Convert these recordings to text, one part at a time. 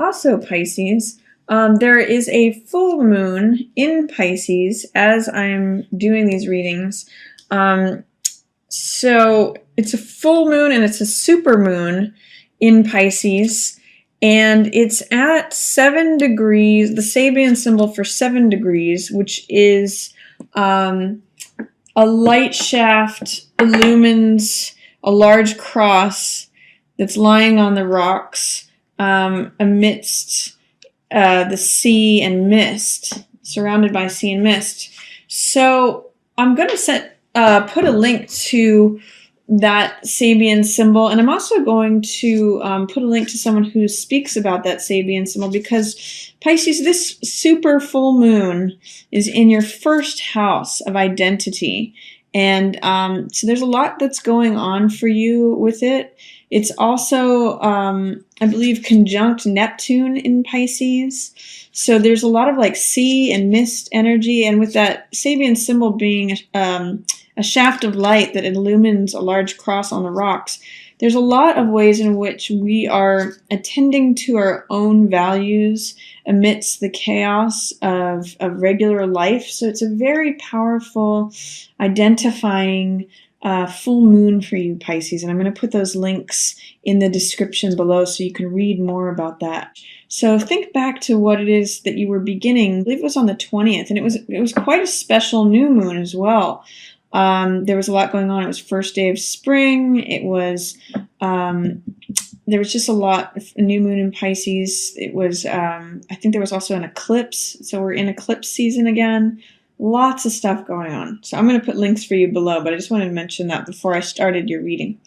Also, Pisces, there is a full moon in Pisces as I'm doing these readings. So it's a full moon and it's a super moon in Pisces, and it's at 7 degrees. The Sabian symbol for 7 degrees, which is a light shaft illumines a large cross that's lying on the rocks amidst the sea and mist, surrounded by sea and mist. So I'm going to put a link to that Sabian symbol, and I'm also going to put a link to someone who speaks about that Sabian symbol, because Pisces, this super full moon is in your first house of identity, and so there's a lot that's going on for you with it. It's also, I believe, conjunct Neptune in Pisces. So there's a lot of like sea and mist energy. And with that Sabian symbol being a shaft of light that illumines a large cross on the rocks, there's a lot of ways in which we are attending to our own values amidst the chaos of regular life. So it's a very powerful, identifying full moon for you, Pisces, and I'm going to put those links in the description below so you can read more about that. So think back to what it is that you were beginning. I believe it was on the 20th, and it was quite a special new moon as well. There was a lot going on. It was first day of spring. It was there was just a lot of new moon in Pisces. It was I think there was also an eclipse, so we're in eclipse season again. Lots of stuff going on. So I'm going to put links for you below, but I just wanted to mention that before I started your reading.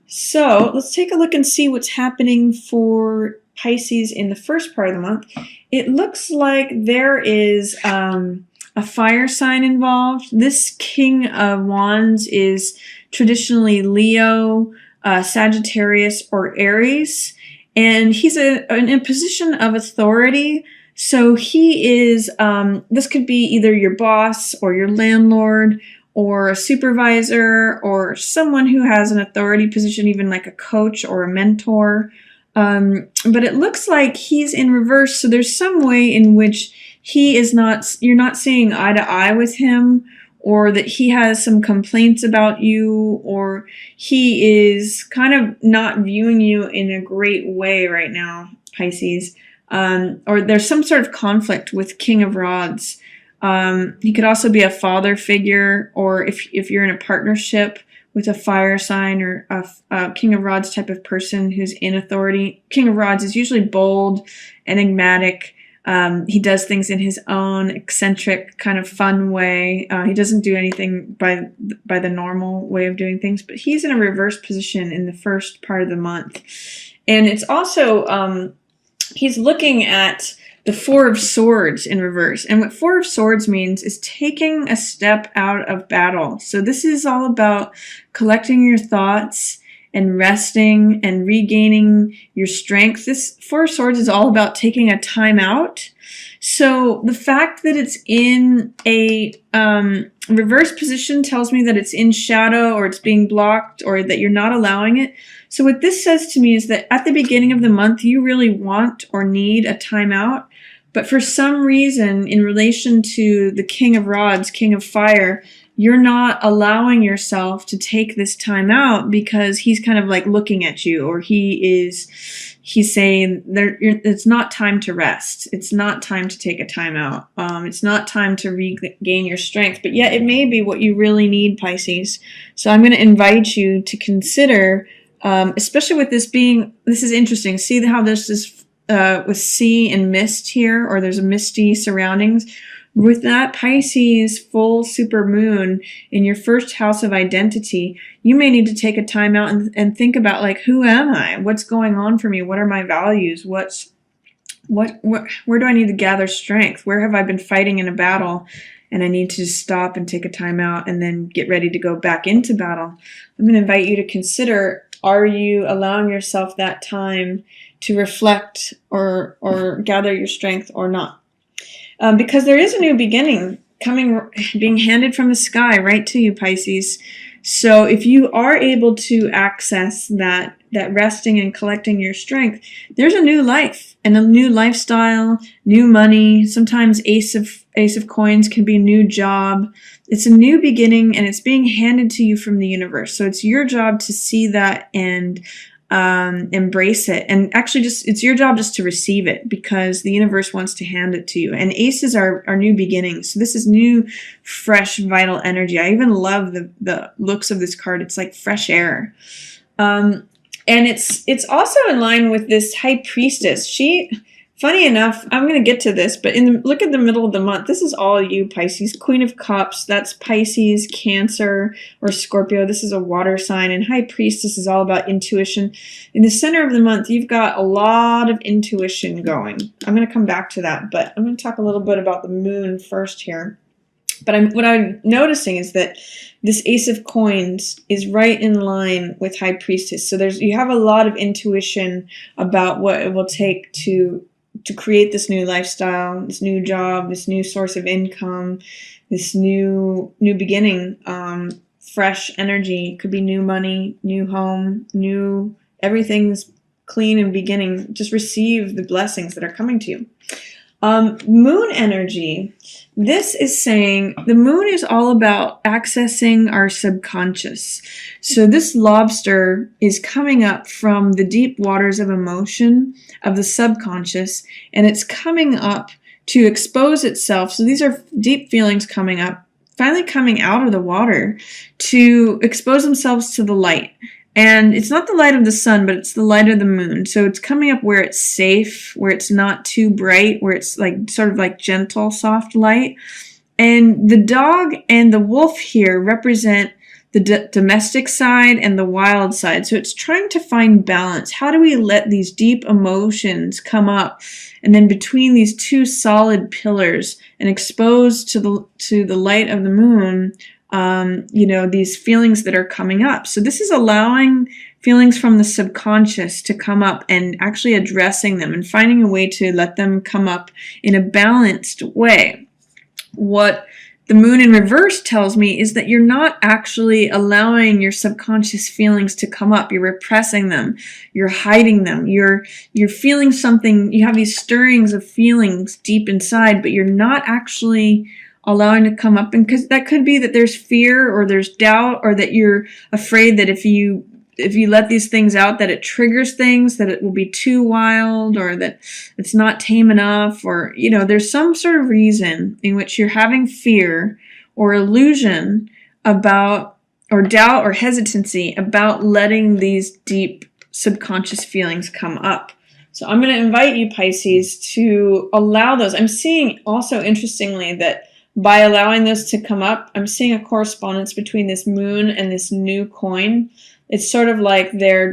So let's take a look and see what's happening for Pisces in the first part of the month. It looks like there is a fire sign involved. This King of Wands is traditionally Leo, Sagittarius, or Aries, and he's in a position of authority. So he is, this could be either your boss or your landlord or a supervisor or someone who has an authority position, even like a coach or a mentor. But it looks like he's in reverse. So there's some way in which you're not seeing eye to eye with him, or that he has some complaints about you, or he is kind of not viewing you in a great way right now, Pisces. Or there's some sort of conflict with King of Rods. He could also be a father figure, or if you're in a partnership with a fire sign or a King of Rods type of person who's in authority. King of Rods is usually bold, enigmatic. He does things in his own eccentric, kind of fun way. He doesn't do anything by the normal way of doing things, but he's in a reverse position in the first part of the month. And it's also, he's looking at the Four of Swords in reverse. And what Four of Swords means is taking a step out of battle. So this is all about collecting your thoughts and resting and regaining your strength. This Four of Swords is all about taking a time out. So the fact that it's in a reverse position tells me that it's in shadow, or it's being blocked, or that you're not allowing it. So what this says to me is that at the beginning of the month, you really want or need a time out. But for some reason, in relation to the King of Rods, King of Fire, you're not allowing yourself to take this time out because he's kind of like looking at you, or he's saying it's not time to rest. It's not time to take a time out. It's not time to regain your strength, but yet it may be what you really need, Pisces. So I'm going to invite you to consider, especially with this is interesting. See how there's this with sea and mist here, or there's a misty surroundings. With that Pisces full super moon in your first house of identity, you may need to take a time out and think about, like, who am I? What's going on for me? What are my values? Where do I need to gather strength? Where have I been fighting in a battle and I need to just stop and take a time out and then get ready to go back into battle? I'm going to invite you to consider, are you allowing yourself that time to reflect or gather your strength or not? Because there is a new beginning being handed from the sky right to you, Pisces. So if you are able to access that resting and collecting your strength, there's a new life and a new lifestyle, new money. Sometimes ace of coins can be a new job. It's a new beginning, and it's being handed to you from the universe. So it's your job to see that and embrace it. And actually, it's your job just to receive it, because the universe wants to hand it to you. And aces are new beginnings. So this is new, fresh, vital energy. I even love the looks of this card. It's like fresh air. And it's also in line with this High Priestess. Funny enough, I'm going to get to this, but look at the middle of the month. This is all you, Pisces. Queen of Cups, that's Pisces, Cancer, or Scorpio. This is a water sign. And High Priestess is all about intuition. In the center of the month, you've got a lot of intuition going. I'm going to come back to that, but I'm going to talk a little bit about the moon first here. But what I'm noticing is that this Ace of Coins is right in line with High Priestess. So you have a lot of intuition about what it will take to create this new lifestyle, this new job, this new source of income, this new beginning, fresh energy. Could be new money, new home, new everything's clean and beginning. Just receive the blessings that are coming to you. Moon energy. This is saying the moon is all about accessing our subconscious. So this lobster is coming up from the deep waters of emotion of the subconscious, and it's coming up to expose itself. So these are deep feelings coming up, finally coming out of the water to expose themselves to the light. And it's not the light of the sun, but it's the light of the moon. So it's coming up where it's safe, where it's not too bright, where it's like sort of like gentle, soft light. And the dog and the wolf here represent the domestic side and the wild side. So it's trying to find balance. How do we let these deep emotions come up, and then between these two solid pillars and exposed to the light of the moon, these feelings that are coming up. So this is allowing feelings from the subconscious to come up and actually addressing them and finding a way to let them come up in a balanced way. What the moon in reverse tells me is that you're not actually allowing your subconscious feelings to come up. You're repressing them. You're hiding them. You're feeling something. You have these stirrings of feelings deep inside, but you're not actually allowing to come up. And because that could be that there's fear or there's doubt, or that you're afraid that if you let these things out, that it triggers things, that it will be too wild, or that it's not tame enough, or there's some sort of reason in which you're having fear or illusion about, or doubt or hesitancy about letting these deep subconscious feelings come up. So I'm going to invite you, Pisces, to allow those. I'm seeing also, interestingly, that by allowing those to come up, I'm seeing a correspondence between this moon and this new coin. It's sort of like they're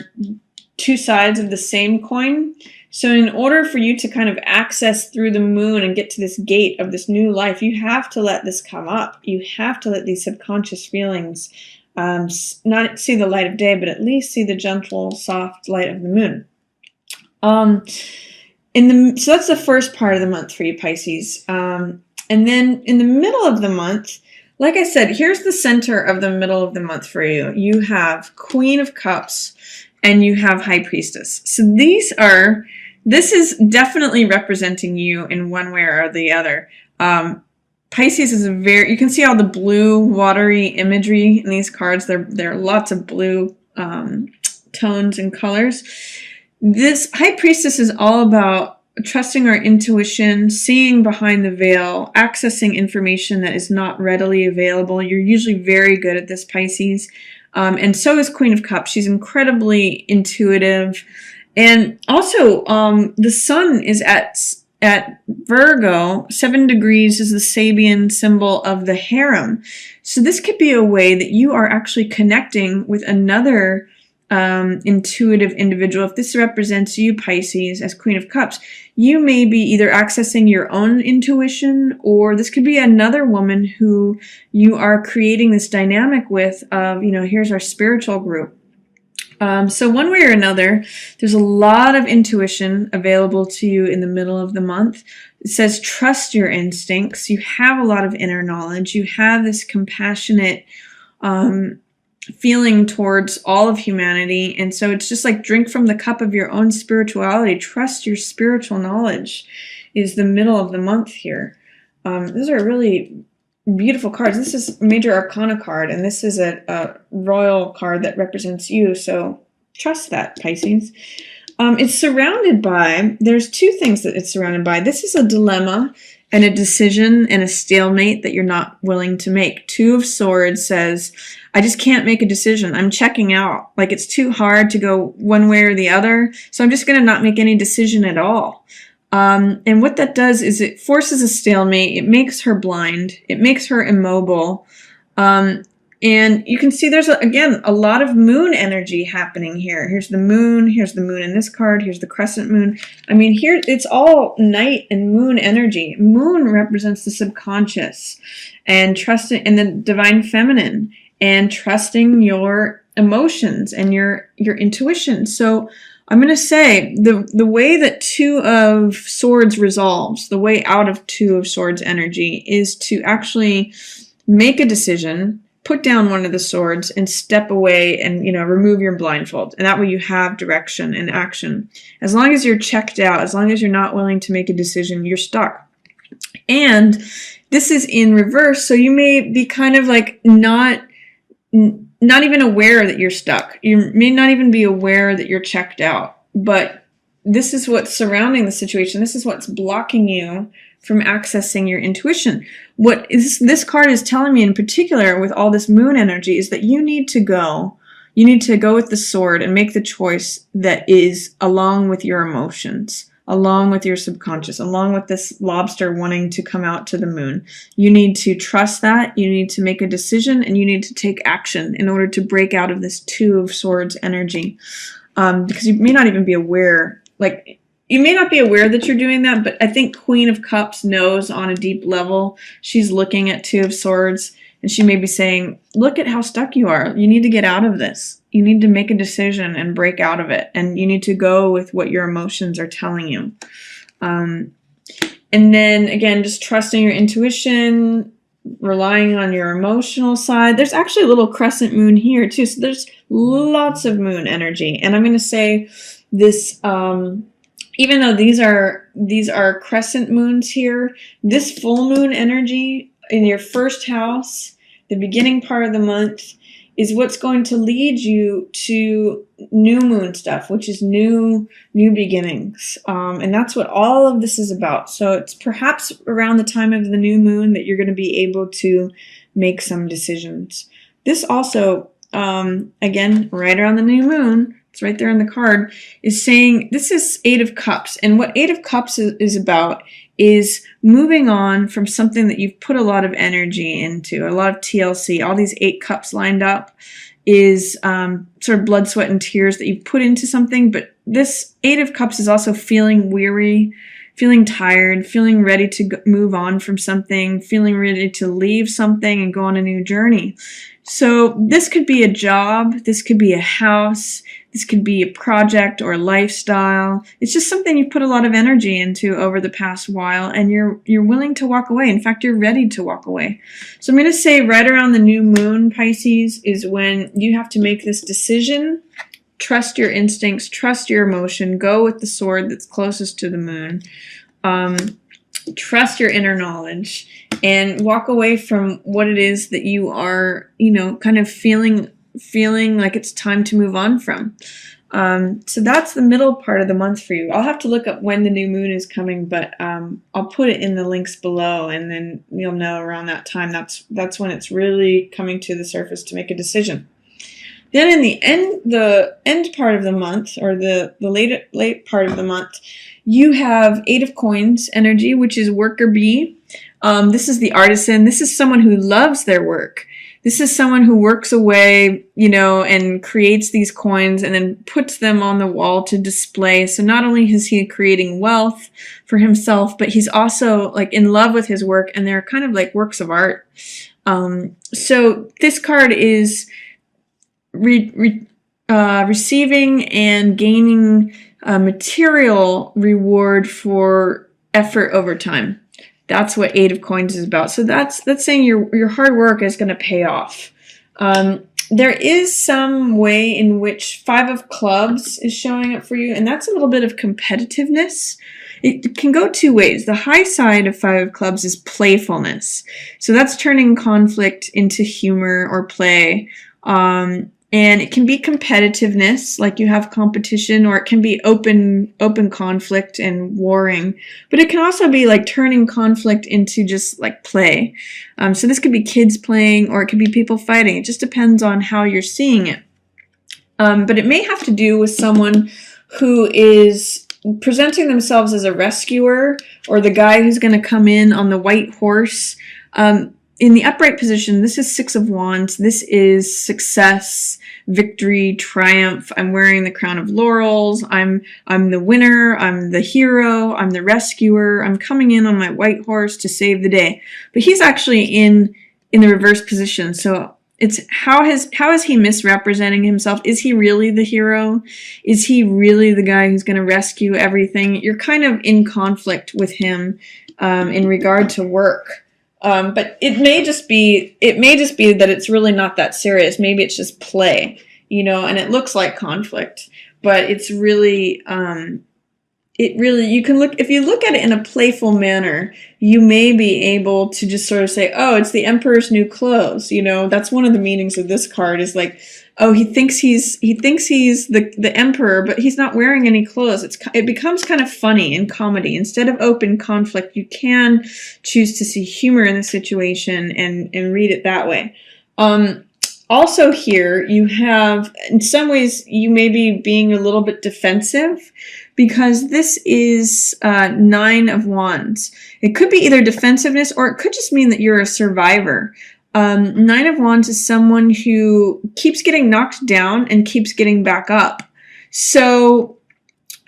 two sides of the same coin. So in order for you to kind of access through the moon and get to this gate of this new life, you have to let this come up. You have to let these subconscious feelings not see the light of day, but at least see the gentle, soft light of the moon. So that's the first part of the month for you, Pisces. And then in the middle of the month, like I said, here's the center of the middle of the month for you. You have Queen of Cups and you have High Priestess. So this is definitely representing you in one way or the other. Pisces is you can see all the blue, watery imagery in these cards. There are lots of blue tones and colors. This High Priestess is all about trusting our intuition, seeing behind the veil, accessing information that is not readily available. You're usually very good at this, Pisces. And so is Queen of Cups. She's incredibly intuitive. And also, the sun is at Virgo. 7 degrees is the Sabian symbol of the harem. So this could be a way that you are actually connecting with another intuitive individual. If this represents you, Pisces, as Queen of Cups, you may be either accessing your own intuition, or this could be another woman who you are creating this dynamic with of, here's our spiritual group. So one way or another, there's a lot of intuition available to you in the middle of the month. It says trust your instincts. You have a lot of inner knowledge. You have this compassionate feeling towards all of humanity. And so it's just like drink from the cup of your own spirituality. Trust your spiritual knowledge is the middle of the month here. Those are really beautiful cards. This is a Major Arcana card, and this is a royal card that represents you. So trust that, Pisces. It's surrounded by, there's two things that it's surrounded by. This is a dilemma and a decision and a stalemate that you're not willing to make. Two of Swords says, I just can't make a decision. I'm checking out. Like, it's too hard to go one way or the other. So I'm just going to not make any decision at all. And what that does is it forces a stalemate. It makes her blind. It makes her immobile. And you can see there's, again, a lot of moon energy happening here. Here's the moon in this card, here's the crescent moon. I mean, here it's all night and moon energy. Moon represents the subconscious and trusting in the divine feminine and trusting your emotions and your intuition. So I'm going to say the way that Two of Swords resolves, the way out of Two of Swords energy is to actually make a decision, put down one of the swords and step away and, remove your blindfold. And that way you have direction and action. As long as you're checked out, as long as you're not willing to make a decision, you're stuck. And this is in reverse. So you may be kind of like not even aware that you're stuck. You may not even be aware that you're checked out. But this is what's surrounding the situation. This is what's blocking you from accessing your intuition. What this card is telling me in particular with all this moon energy is that you need to go with the sword and make the choice that is along with your emotions, along with your subconscious, along with this lobster wanting to come out to the moon. You need to trust that, you need to make a decision, and you need to take action in order to break out of this Two of Swords energy. Because you may not even be aware, you may not be aware that you're doing that, but I think Queen of Cups knows on a deep level. She's looking at Two of Swords, and she may be saying, look at how stuck you are. You need to get out of this. You need to make a decision and break out of it, and you need to go with what your emotions are telling you. And then, again, just trusting your intuition, relying on your emotional side. There's actually a little crescent moon here, too, so there's lots of moon energy. And I'm going to say this... even though these are crescent moons here, this full moon energy in your first house, the beginning part of the month, is what's going to lead you to new moon stuff, which is new beginnings. And that's what all of this is about. So it's perhaps around the time of the new moon that you're going to be able to make some decisions. This also, again, right around the new moon, it's right there on the card, is saying this is Eight of Cups. And what Eight of Cups is about is moving on from something that you've put a lot of energy into, a lot of TLC. All these 8 cups lined up is sort of blood, sweat, and tears that you've put into something. But this Eight of Cups is also feeling weary, feeling tired, feeling ready to move on from something, feeling ready to leave something and go on a new journey. So this could be a job, this could be a house, this could be a project or a lifestyle. It's just something you put a lot of energy into over the past while, and you're willing to walk away. In fact, you're ready to walk away. So I'm going to say right around the new moon, Pisces, is when you have to make this decision. Trust your instincts, trust your emotion, go with the sword that's closest to the moon. Trust your inner knowledge and walk away from what it is that you are, kind of feeling like it's time to move on from. So that's the middle part of the month for you. I'll have to look up when the new moon is coming, but I'll put it in the links below, and then you'll know around that time. That's when it's really coming to the surface to make a decision. Then in the end part of the month, or the late part of the month, you have Eight of Coins energy, which is worker bee. This is the artisan. This is someone who loves their work. This is someone who works away, and creates these coins and then puts them on the wall to display. So not only is he creating wealth for himself, but he's also in love with his work, and they're kind of like works of art. So this card is receiving and gaining material reward for effort over time. That's what Eight of Coins is about. So that's saying your hard work is going to pay off. There is some way in which 5 of clubs is showing up for you, and that's a little bit of competitiveness. It can go two ways. The high side of 5 of clubs is playfulness. So that's turning conflict into humor or play. And it can be competitiveness, like you have competition, or it can be open conflict and warring. But it can also be like turning conflict into just like play. So this could be kids playing, or it could be people fighting. It just depends on how you're seeing it. But it may have to do with someone who is presenting themselves as a rescuer, or the guy who's going to come in on the white horse. In the upright position, this is 6 of Wands. This is success, victory, triumph. I'm wearing the crown of laurels. I'm the winner. I'm the hero. I'm the rescuer. I'm coming in on my white horse to save the day. But he's actually in the reverse position. So it's how is he misrepresenting himself? Is he really the hero? Is he really the guy who's going to rescue everything? You're kind of in conflict with him in regard to work. But it may just be that it's really not that serious. Maybe it's just play, and it looks like conflict, but it's really, if you look at it in a playful manner, you may be able to just sort of say, oh, it's the Emperor's new clothes. That's one of the meanings of this card, is like, oh, he thinks he's the emperor, but he's not wearing any clothes. It becomes kind of funny in comedy. Instead of open conflict, you can choose to see humor in the situation and read it that way. Also here, you have, in some ways, you may be being a little bit defensive, because this is 9 of Wands. It could be either defensiveness, or it could just mean that you're a survivor. 9 of Wands is someone who keeps getting knocked down and keeps getting back up. So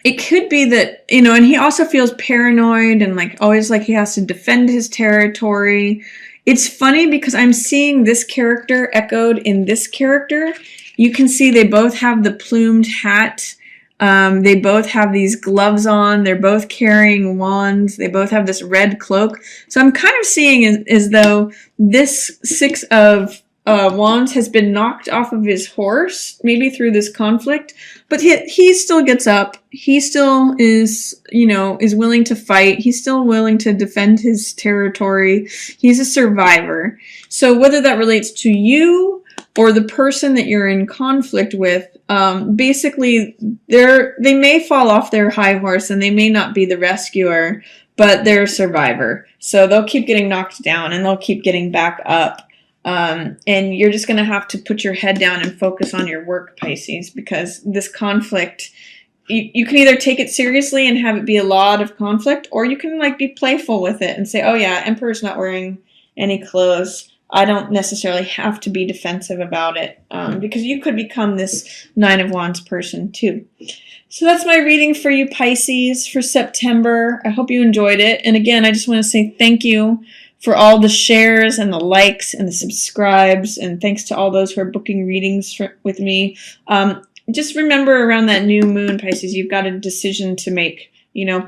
it could be that, and he also feels paranoid and always like he has to defend his territory. It's funny because I'm seeing this character echoed in this character. You can see they both have the plumed hat. They both have these gloves on. They're both carrying wands. They both have this red cloak. So I'm kind of seeing as though this 6 of Wands has been knocked off of his horse, maybe through this conflict, but he still gets up. He still is willing to fight. He's still willing to defend his territory. He's a survivor. So whether that relates to you or the person that you're in conflict with, basically they may fall off their high horse and they may not be the rescuer, but they're a survivor. So they'll keep getting knocked down and they'll keep getting back up. And you're just going to have to put your head down and focus on your work, Pisces, because this conflict, you can either take it seriously and have it be a lot of conflict, or you can be playful with it and say, oh yeah, Emperor's not wearing any clothes. I don't necessarily have to be defensive about it, because you could become this 9 of Wands person too. So that's my reading for you, Pisces, for September. I hope you enjoyed it. And again, I just want to say thank you for all the shares and the likes and the subscribes, and thanks to all those who are booking readings with me. Just remember, around that new moon, Pisces, you've got a decision to make.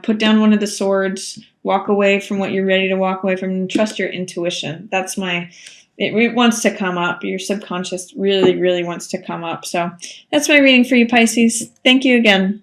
Put down one of the swords, walk away from what you're ready to walk away from, and trust your intuition. It wants to come up. Your subconscious really, really wants to come up. So that's my reading for you, Pisces. Thank you again.